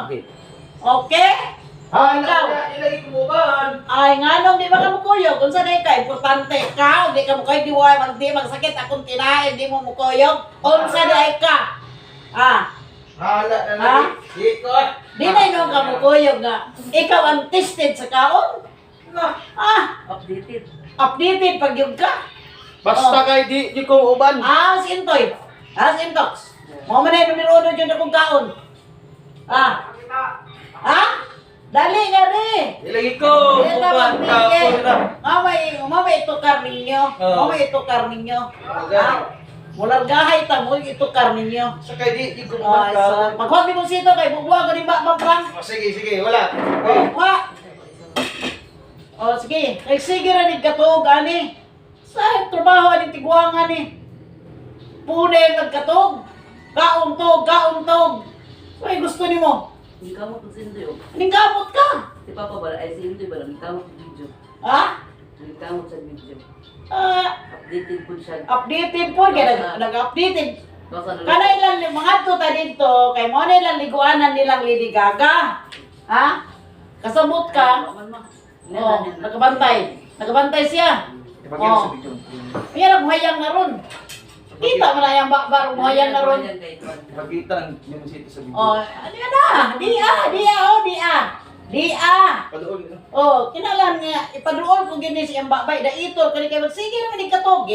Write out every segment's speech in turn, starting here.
Bakit? Okay? Hala, Ikaw. ilagay ko mo ba? Ay, nga nung di ba ka mukuyog? Kung saan ka, importante ka, di ka mukuyog, di wa, di magsakit akong tinahin, di mo mukuyog. Kung saan ka? Ah, Hala na Ha? Di ko. di na inong ka mukuyog nga. Ikaw ang tested sa kaon. Ah, updated pag yun ka. Basta kay di ko uban. Sintoy. Sintox. Mo man na numero 1 dyan akong kaon. Dali nga rin. Ilagay ko. Dito Uban ka magbigay. ko na. Mamay itukar ninyo. Oo. Mamay itukar ninyo. Aga. Mulang gahay ta mo itukar ninyo. Sa kay di ko uban ka. So, pag-hobby mo sito kay bubuha ko ni Bakbang Frank. Sige, sige, wala. Wa. Sige. Kay sige ra ni katog ani. Sa trabaho ani tiguang ani. Punay nagkatog. Kaon-tog. Ay gusto nimo. Hindi ka mo pagsindoy o. Aning gamot ka. Si Papa ba? Ay, si Indoy ba? Hindi ka mo sa video. Ha? Hindi ka mo sa video. Updated po siya. Updated po kaya nag-updated. Baka na Kanay lang mga tuta dito kay mo na lang liguanan nilang Lady Gaga. Ha? Kasabot ka. Nakabantay. Nakabantay siya. Ibagay sa video. Ayan, buhayang na ron. Kita mo na yung bakbar, buhayang na ron. Pagkita lang yung sito sa video. Ano yan na? Dia. Padoon. Kinalan nga, ipaduol ko gini siyang bakbay. Daitol, kani kayo, sige naman ikatog.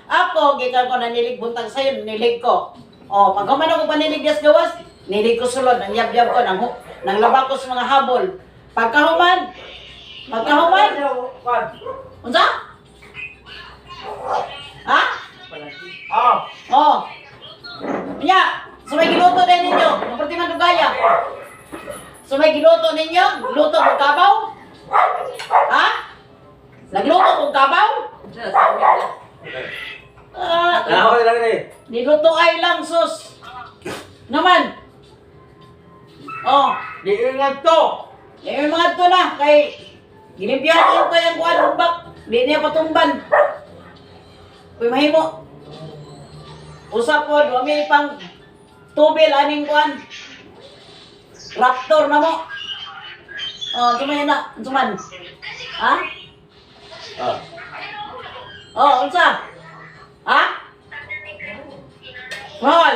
Ako, gikan ko nanilig buntang sa'yo, nilig ko. Pag kuman ako panilig das gawas, nilig ko sulod, ang yab-yab ko, nang labak ko sa mga habol. Pagkahuman, unsa? Ha? Nya, sumay giluto din ninyo, maperti man dugaya. Sumay giluto ninyo, luto kong kabaw? Ha? Nagluto kong kabaw? Nahoy lang ni. Niluto ay lang, sus. Naman. Di ingat to. Yung mga to na, kay gilimpyahin ko yung kuwan, umbak. Hindi niya patumban. Kuy mahimo. Usap po, dumi pang tubil aning kuwan. Raptor na mo. Sumay na, suman. Ha? Unsa? Ha? Mahal.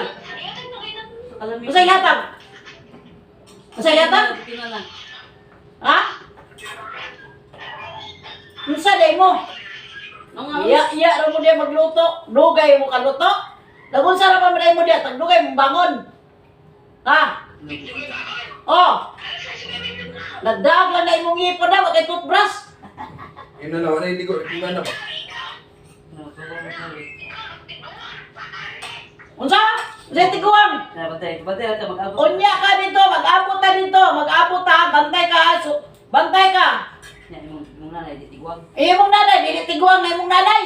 Usay hatag. Usay hatag? Ha? Unsa day mo? Iya ra mo diya magluto. Dugay mo kaluto. Lagun sa ra pa mo diya tag dugay mo bangon. Ha? Nagdag lang na imong ipon na kay toothbrush. Ino na wala hindi ko na ba. Unsa? Unsa tiguang? Batay ka mag-abot. Unya ka dito, mag-abot ta dito, mag-abot ta, bantay ka, bantay ka. Yung nanay, titigwag. Imong nanay, dili tiguang na imong nanay.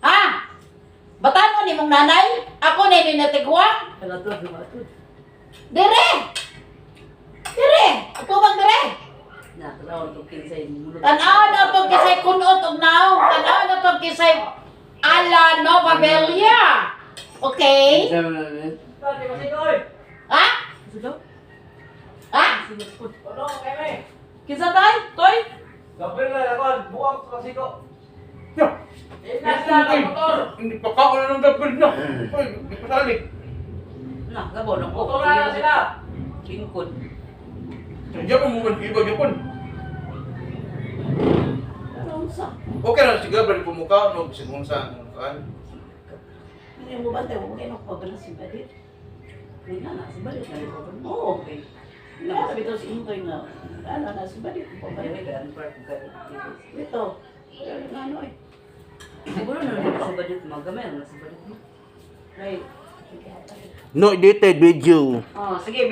Ha? Batan mo ni imong nanay? Ako na ini natiguang. Tagatod. Dire! Ako bang dire? Tanaw itong kinsay. Tanaw na to kisay kunot og naong. Tanaw na to kisay ala Nova Belia. Okay? Ha? Ha? Kinsa tay? Toy? Gabriel na lakon, buwang sa siko. Hindi pa ka wala nang gabriel na. Ay, di pa sali. Gabo lang ko. Kingkod. Diyan mo muna iba Japon. Unsa? Okay na si Gabriel pumuka no si Mungsa kan. Hindi mo bantay mo kay nako ba si Badit? Hindi na, si Balit na rin ko. Oo, okay. Sabi to si Intoy na, na si Badit po ba? Ito. Ano eh. Siguro na rin si Balit magamay. Si Balit mo. Right. No edited video. Sige,